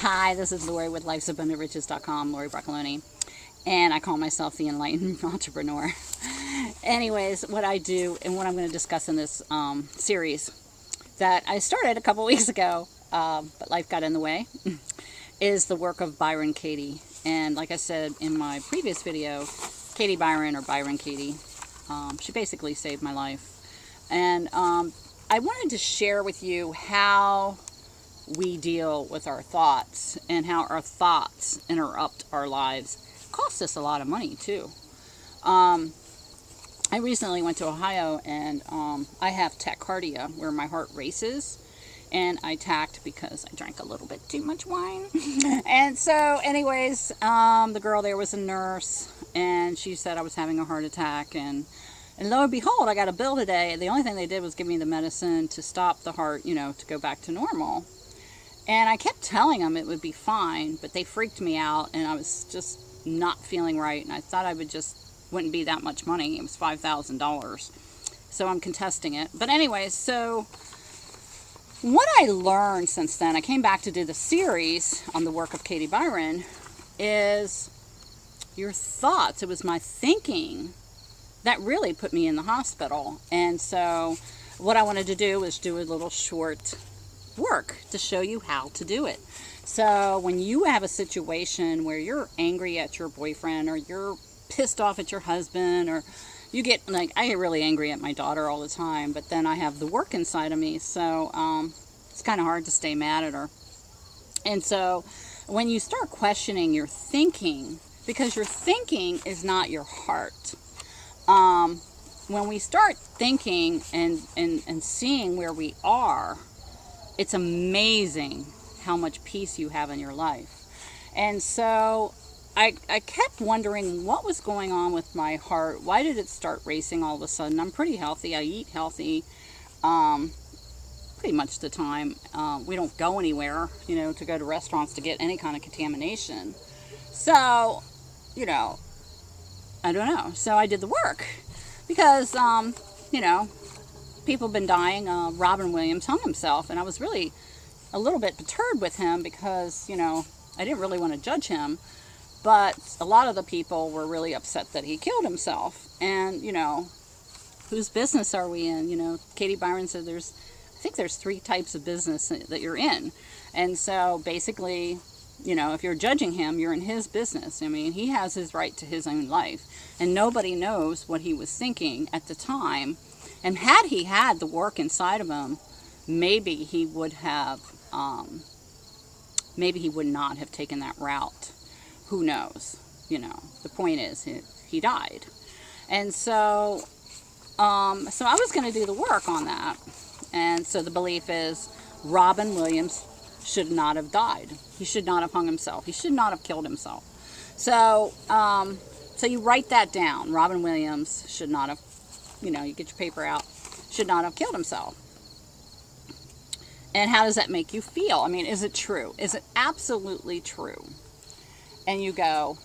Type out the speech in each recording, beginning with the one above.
Hi, this is Lori with lifesabundantriches.com, Lori Broccoloni, and I call myself the Enlightened Entrepreneur. Anyways, what I do and what I'm going to discuss in this series that I started a couple weeks ago, but life got in the way, is the work of Byron Katie. And like I said in my previous video, Katie Byron, or Byron Katie, she basically saved my life. And I wanted to share with you how we deal with our thoughts and how our thoughts interrupt our lives. Cost us a lot of money too. I recently went to Ohio, and I have tachycardia, where my heart races, and I tacked because I drank a little bit too much wine. And so anyways, the girl there was a nurse, and she said I was having a heart attack, and lo and behold, I got a bill today. The only thing they did was give me the medicine to stop the heart, to go back to normal. And I kept telling them it would be fine, but they freaked me out, and I was just not feeling right, and I thought wouldn't be that much money. It was $5,000. So I'm contesting it. But anyways, so what I learned since then, I came back to do the series on the work of Katie Byron, is your thoughts. It was my thinking that really put me in the hospital. And so what I wanted to do was do a little short work to show you how to do it. So when you have a situation where you're angry at your boyfriend, or you're pissed off at your husband, or you get, like, I get really angry at my daughter all the time, but then I have the work inside of me, so it's kind of hard to stay mad at her. And so when you start questioning your thinking, because your thinking is not your heart, when we start thinking and seeing where we are, it's amazing how much peace you have in your life. And so I kept wondering what was going on with my heart. Why did it start racing all of a sudden? I'm pretty healthy. I eat healthy pretty much the time. We don't go anywhere, to go to restaurants to get any kind of contamination. So, I don't know. So I did the work because, people have been dying. Robin Williams hung himself, and I was really a little bit perturbed with him because, I didn't really want to judge him, but a lot of the people were really upset that he killed himself. And, whose business are we in? Katie Byron said I think there's 3 types of business that you're in. And so basically, if you're judging him, you're in his business. I mean, he has his right to his own life, and nobody knows what he was thinking at the time. And had he had the work inside of him, maybe he would have, maybe he would not have taken that route. Who knows? The point is, he died. And so, so I was going to do the work on that. And so the belief is Robin Williams should not have died. He should not have hung himself. He should not have killed himself. So, so you write that down. Robin Williams should not have, you get your paper out, should not have killed himself. And how does that make you feel? I mean, is it true? Is it absolutely true? And you go,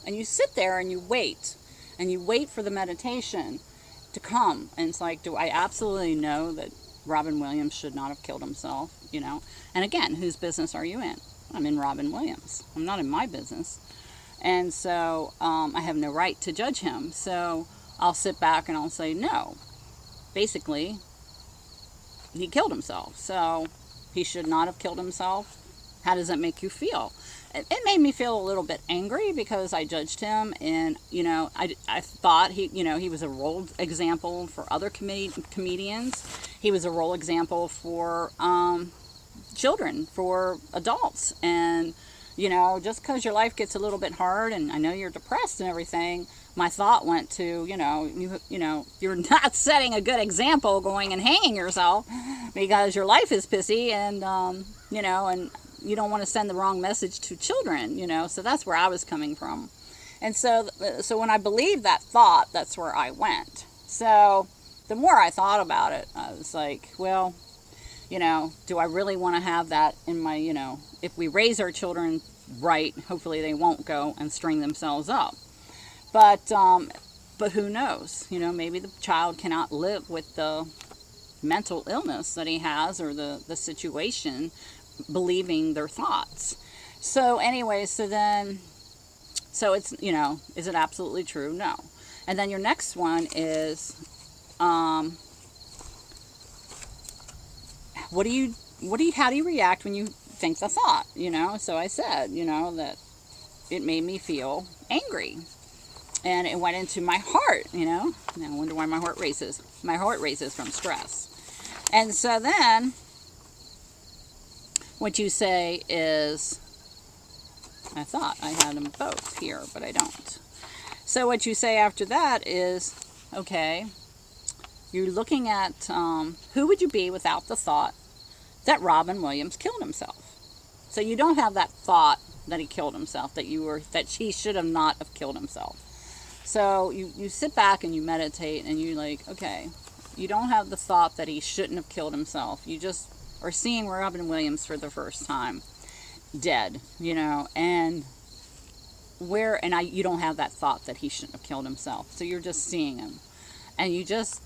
and you sit there and you wait for the meditation to come. And it's like, do I absolutely know that Robin Williams should not have killed himself? And again, whose business are you in? I'm in Robin Williams. I'm not in my business. And so I have no right to judge him. So I'll sit back and I'll say, no, basically, he killed himself. So he should not have killed himself. How does that make you feel? It made me feel a little bit angry because I judged him, and, I thought he was a role example for other comedians. He was a role example for children, for adults. And, just because your life gets a little bit hard, and I know you're depressed and everything, my thought went to, you're not setting a good example going and hanging yourself because your life is pissy, and, and you don't want to send the wrong message to children, so that's where I was coming from. And so when I believed that thought, that's where I went. So the more I thought about it, I was like, well, do I really want to have that in my, if we raise our children right, hopefully they won't go and string themselves up. But who knows? Maybe the child cannot live with the mental illness that he has, or the situation, believing their thoughts. So anyway, so it's, is it absolutely true? No. And then your next one is, how do you react when you think the thought? So I said, that it made me feel angry. And it went into my heart, Now I wonder why my heart races. My heart races from stress. And so then, what you say is, I thought I had them both here, but I don't. So what you say after that is, okay, you're looking at who would you be without the thought that Robin Williams killed himself. So you don't have that thought that he killed himself, that he should have not have killed himself. So you sit back and you meditate and you like, okay, you don't have the thought that he shouldn't have killed himself. You just are seeing Robin Williams for the first time, dead, and you don't have that thought that he shouldn't have killed himself. So you're just seeing him, and you just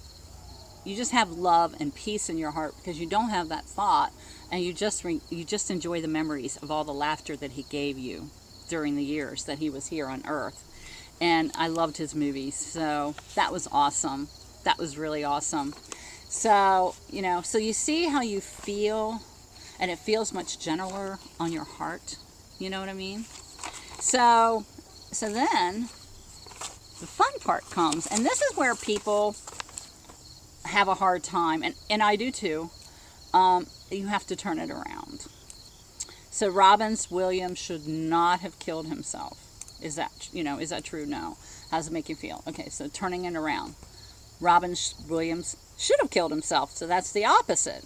have love and peace in your heart because you don't have that thought, and you just enjoy the memories of all the laughter that he gave you during the years that he was here on Earth. And I loved his movies, so that was awesome. That was really awesome. So, so you see how you feel, and it feels much gentler on your heart. You know what I mean? So then the fun part comes, and this is where people have a hard time, and I do too. You have to turn it around. So Robin Williams should not have killed himself. Is that true? No. How does it make you feel? Okay, so turning it around. Robin Williams should have killed himself, so that's the opposite.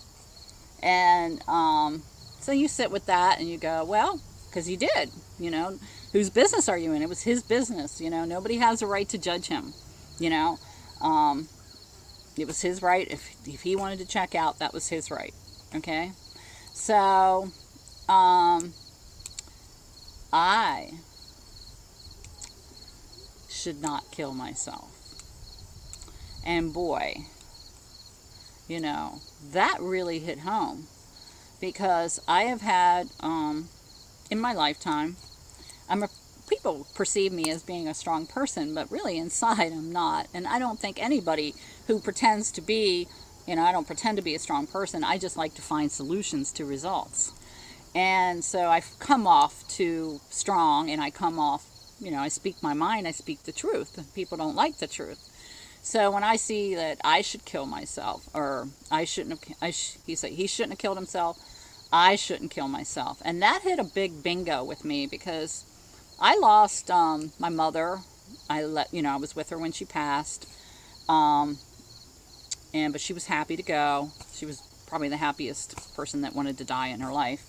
And so you sit with that and you go, well, because he did, whose business are you in? It was his business, nobody has a right to judge him, it was his right. If he wanted to check out, that was his right. Okay, so I should not kill myself. And boy, that really hit home, because I have had in my lifetime, people perceive me as being a strong person, but really inside I'm not. And I don't think anybody who pretends to be, I don't pretend to be a strong person. I just like to find solutions to results. And so I've come off too strong, and I come off, I speak my mind, I speak the truth. People don't like the truth. So when I see that I should kill myself, or I shouldn't have, he shouldn't have killed himself, I shouldn't kill myself. And that hit a big bingo with me, because I lost my mother. I was with her when she passed, but she was happy to go. She was probably the happiest person that wanted to die in her life.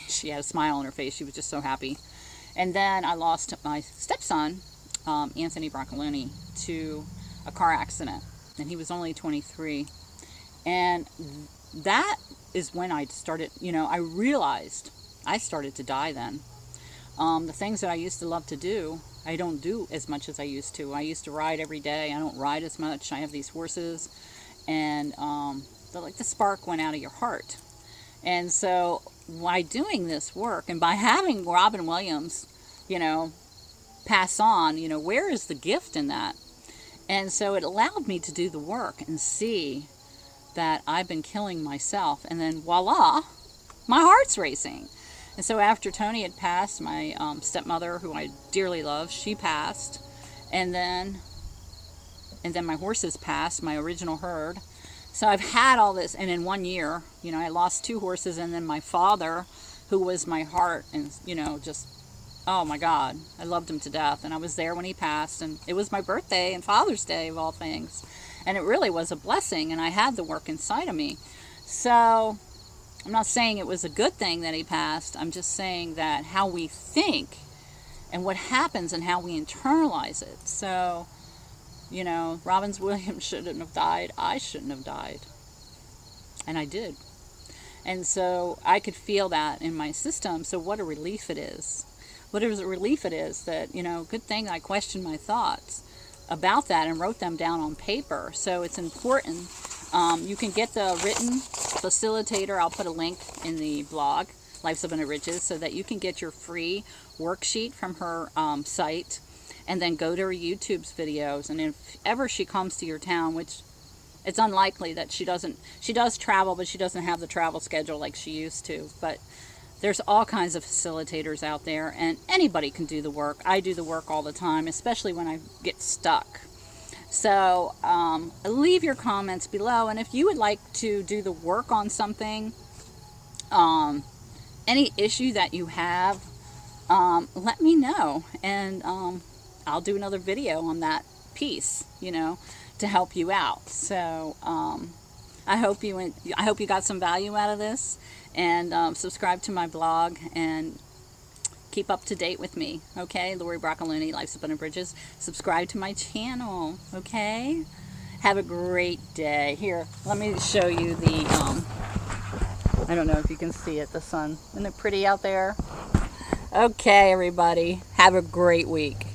She had a smile on her face. She was just so happy. And then I lost my stepson, Anthony Broccolini, to a car accident, and he was only 23. And that is when I started, I realized I started to die then. The things that I used to love to do, I don't do as much as I used to. I used to ride every day. I don't ride as much. I have these horses, and the spark went out of your heart. And so by doing this work, and by having Robin Williams, pass on, where is the gift in that? And so it allowed me to do the work and see that I've been killing myself. And then voila, my heart's racing. And so after Tony had passed, my stepmother, who I dearly love, she passed. And then my horses passed, my original herd. So I've had all this, and in 1 year, I lost 2 horses, and then my father, who was my heart, and, just, oh my God, I loved him to death. And I was there when he passed, and it was my birthday and Father's Day of all things. And it really was a blessing, and I had the work inside of me. So I'm not saying it was a good thing that he passed. I'm just saying that how we think and what happens and how we internalize it. So, Robin Williams shouldn't have died. I shouldn't have died. And I did. And so I could feel that in my system. So what a relief it is. What a relief it is that, good thing I questioned my thoughts about that and wrote them down on paper. So it's important You can get the written facilitator. I'll put a link in the blog, Life's Abundant Riches, so that you can get your free worksheet from her site, and then go to her YouTube's videos. And if ever she comes to your town, which it's unlikely that she does travel, but she doesn't have the travel schedule like she used to. But there's all kinds of facilitators out there, and anybody can do the work. I do the work all the time, especially when I get stuck. So leave your comments below, and if you would like to do the work on something, any issue that you have, let me know, and I'll do another video on that piece, to help you out. So I hope you got some value out of this, and subscribe to my blog and keep up to date with me. Okay, Lori Broccolini, Life's Abundant Bridges. Subscribe to my channel. Okay, have a great day. Here, let me show you the I don't know if you can see it, the sun. Isn't it pretty out there? Okay, everybody, have a great week.